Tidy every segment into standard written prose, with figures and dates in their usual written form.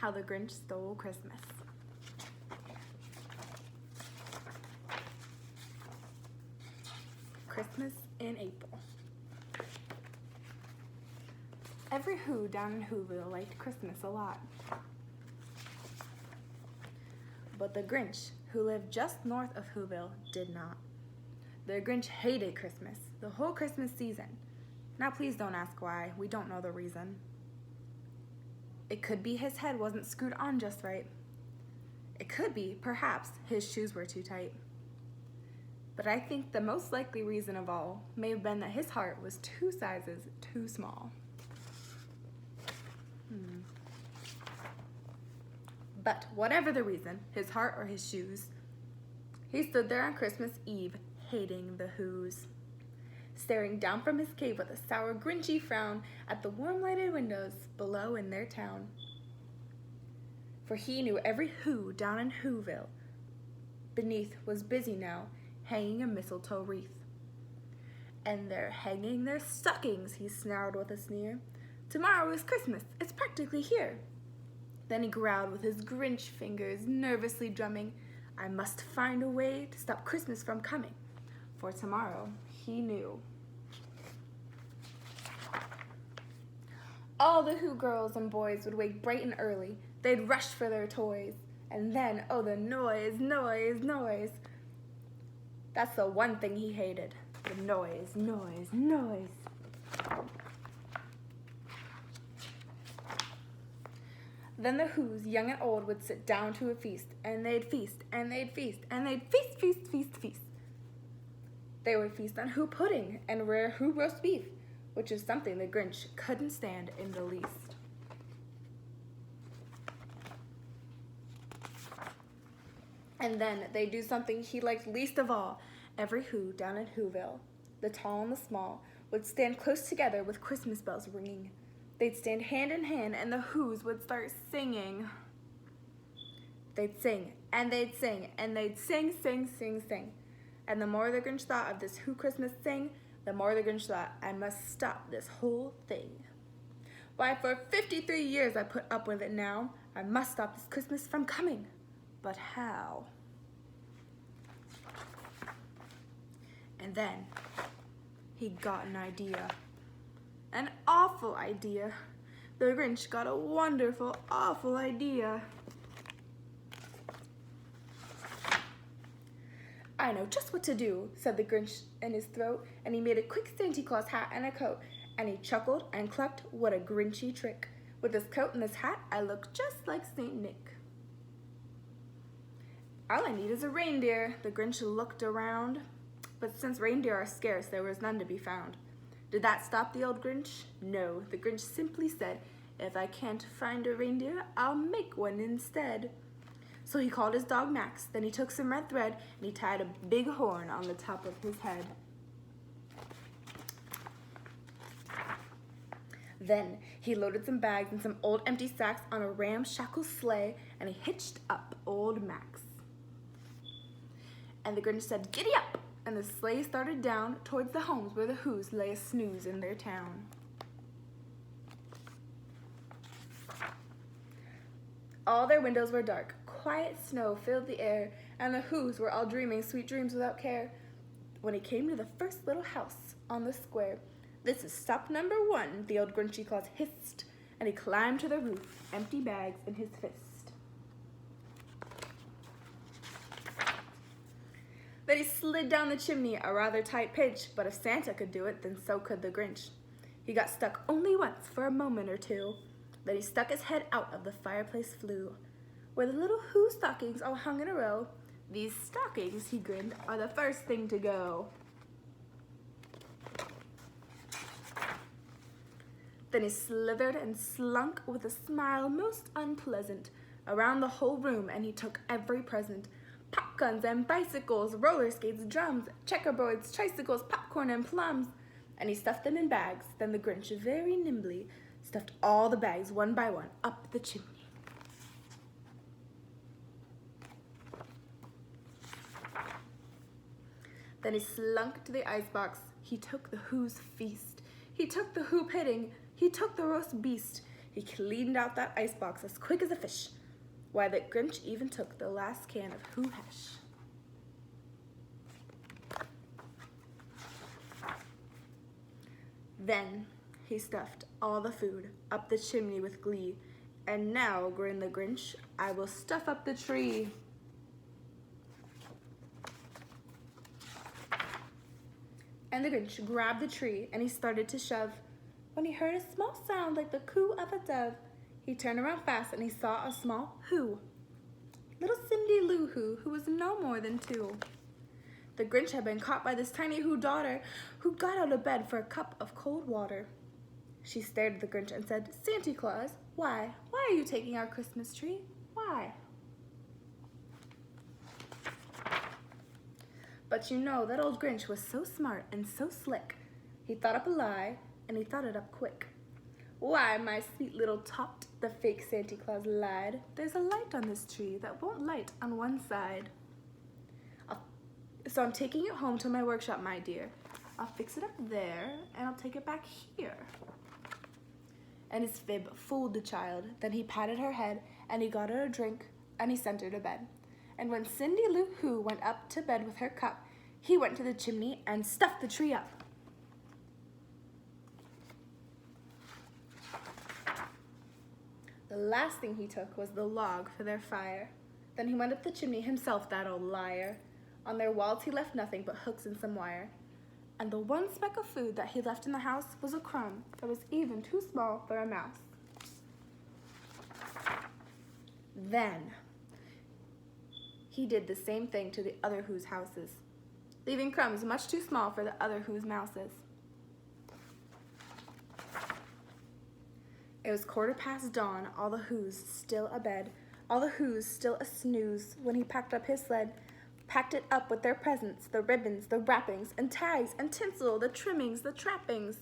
How the Grinch Stole Christmas. Christmas in April. Every Who down in Whoville liked Christmas a lot. But the Grinch, who lived just north of Whoville, did not. The Grinch hated Christmas, the whole Christmas season. Now please don't ask why, we don't know the reason. It could be his head wasn't screwed on just right. It could be, perhaps, his shoes were too tight. But I think the most likely reason of all may have been that his heart was 2 sizes too small. But whatever the reason, his heart or his shoes, he stood there on Christmas Eve, hating the Whos, staring down from his cave with a sour, grinchy frown at the warm-lighted windows below in their town. For he knew every Who down in Whoville beneath was busy now, hanging a mistletoe wreath. And they're hanging their stockings, he snarled with a sneer. Tomorrow is Christmas, it's practically here. Then he growled with his Grinch fingers nervously drumming, I must find a way to stop Christmas from coming. For tomorrow, he knew. All the Who girls and boys would wake bright and early. They'd rush for their toys. And then, oh, the noise, noise, noise. That's the one thing he hated. The noise, noise, noise. Then the Whos, young and old, would sit down to a feast, and they'd feast, and they'd feast, and they'd feast, feast, feast, feast. They would feast on Who pudding and rare Who roast beef, which is something the Grinch couldn't stand in the least. And then they'd do something he liked least of all. Every Who down in Whoville, the tall and the small, would stand close together with Christmas bells ringing. They'd stand hand in hand, and the Whos would start singing. They'd sing, and they'd sing, and they'd sing, sing, sing, sing. And the more the Grinch thought of this Who Christmas thing, the more the Grinch thought, I must stop this whole thing. Why, for 53 years I put up with it now. I must stop this Christmas from coming. But how? And then he got an idea. An awful idea. The Grinch got a wonderful, awful idea. I know just what to do, said the Grinch in his throat, and he made a quick Santa Claus hat and a coat, and he chuckled and clucked, what a Grinchy trick. With this coat and this hat, I look just like Saint Nick. All I need is a reindeer, the Grinch looked around, but since reindeer are scarce, there was none to be found. Did that stop the old Grinch? No, the Grinch simply said, if I can't find a reindeer, I'll make one instead. So he called his dog Max, then he took some red thread and he tied a big horn on the top of his head. Then he loaded some bags and some old empty sacks on a ramshackle sleigh and he hitched up old Max. And the Grinch said, giddy up! And the sleigh started down towards the homes where the Whos lay a snooze in their town. All their windows were dark, quiet snow filled the air, and the Whos were all dreaming sweet dreams without care. When he came to the first little house on the square, this is stop number 1, the old Grinchy Claus hissed, and he climbed to the roof, empty bags in his fist. Then he slid down the chimney, a rather tight pitch, but if Santa could do it, then so could the Grinch. He got stuck only once for a moment or two. Then he stuck his head out of the fireplace flue, where the little Who stockings all hung in a row. These stockings, he grinned, are the first thing to go. Then he slithered and slunk with a smile most unpleasant around the whole room, and he took every present. Popguns and bicycles, roller skates, drums, checkerboards, tricycles, popcorn and plums. And he stuffed them in bags. Then the Grinch very nimbly stuffed all the bags one by one up the chimney. Then he slunk to the icebox. He took the Who's feast. He took the Who pudding. He took the roast beast. He cleaned out that icebox as quick as a fish. Why, the Grinch even took the last can of Who Hesh. Then he stuffed all the food up the chimney with glee. And now, grinned the Grinch, I will stuff up the tree. And the Grinch grabbed the tree and he started to shove. When he heard a small sound like the coo of a dove, he turned around fast and he saw a small Who. Little Cindy Lou Who was no more than 2. The Grinch had been caught by this tiny Who daughter, who got out of bed for a cup of cold water. She stared at the Grinch and said, Santa Claus, why are you taking our Christmas tree? Why? But you know, that old Grinch was so smart and so slick. He thought up a lie, and he thought it up quick. Why, my sweet little tot, the fake Santa Claus lied. There's a light on this tree that won't light on one side. So I'm taking it home to my workshop, my dear. I'll fix it up there, and I'll take it back here. And his fib fooled the child. Then he patted her head, and he got her a drink, and he sent her to bed. And when Cindy Lou Who went up to bed with her cup, he went to the chimney and stuffed the tree up. The last thing he took was the log for their fire. Then he went up the chimney himself, that old liar. On their walls he left nothing but hooks and some wire. And the one speck of food that he left in the house was a crumb that was even too small for a mouse. Then he did the same thing to the other Who's houses, leaving crumbs much too small for the other Who's mouses. It was 15:15 dawn, all the Who's still abed, all the Who's still a snooze, when he packed up his sled, packed it up with their presents, the ribbons, the wrappings, and tags, and tinsel, the trimmings, the trappings.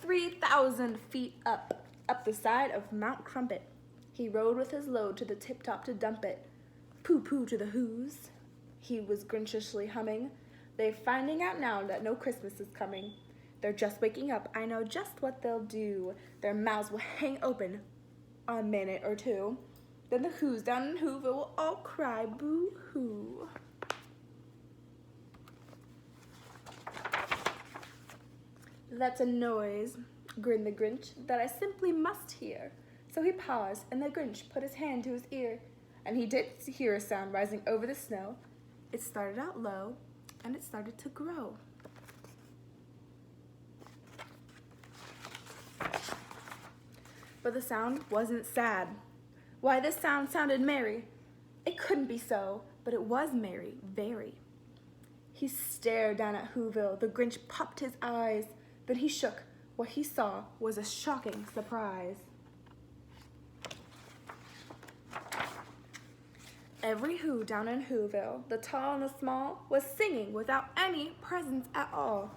3,000 feet up the side of Mount Crumpet, he rode with his load to the tip-top to dump it. Pooh-pooh to the Who's, he was grinchishly humming. They're finding out now that no Christmas is coming. They're just waking up, I know just what they'll do. Their mouths will hang open a minute or two. Then the Who's down in Whoville will all cry boo-hoo. That's a noise, grinned the Grinch, that I simply must hear. So he paused, and the Grinch put his hand to his ear, and he did hear a sound rising over the snow. It started out low, and it started to grow. But the sound wasn't sad. Why, this sound sounded merry. It couldn't be so, but it was merry, very. He stared down at Whoville. The Grinch popped his eyes. Then he shook. What he saw was a shocking surprise. Every Who down in Whoville, the tall and the small, was singing without any presents at all.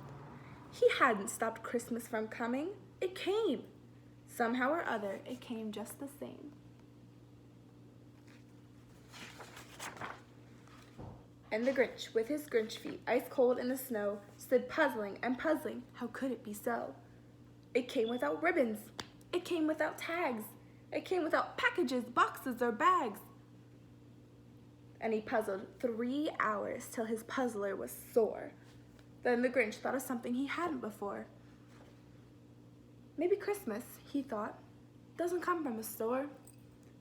He hadn't stopped Christmas from coming. It came. Somehow or other, it came just the same. And the Grinch, with his Grinch feet ice cold in the snow, stood puzzling and puzzling. How could it be so? It came without ribbons. It came without tags. It came without packages, boxes, or bags. And he puzzled 3 hours till his puzzler was sore. Then the Grinch thought of something he hadn't before. Maybe Christmas, he thought, doesn't come from a store.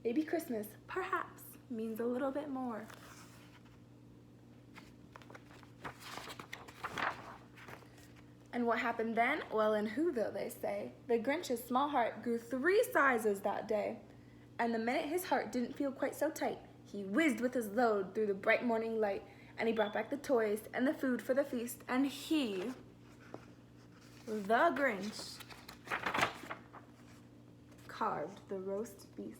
Maybe Christmas, perhaps, means a little bit more. And what happened then? Well, in Whoville, they say, the Grinch's small heart grew 3 sizes that day. And the minute his heart didn't feel quite so tight, he whizzed with his load through the bright morning light, and he brought back the toys and the food for the feast, and he, the Grinch, carved the roast beast.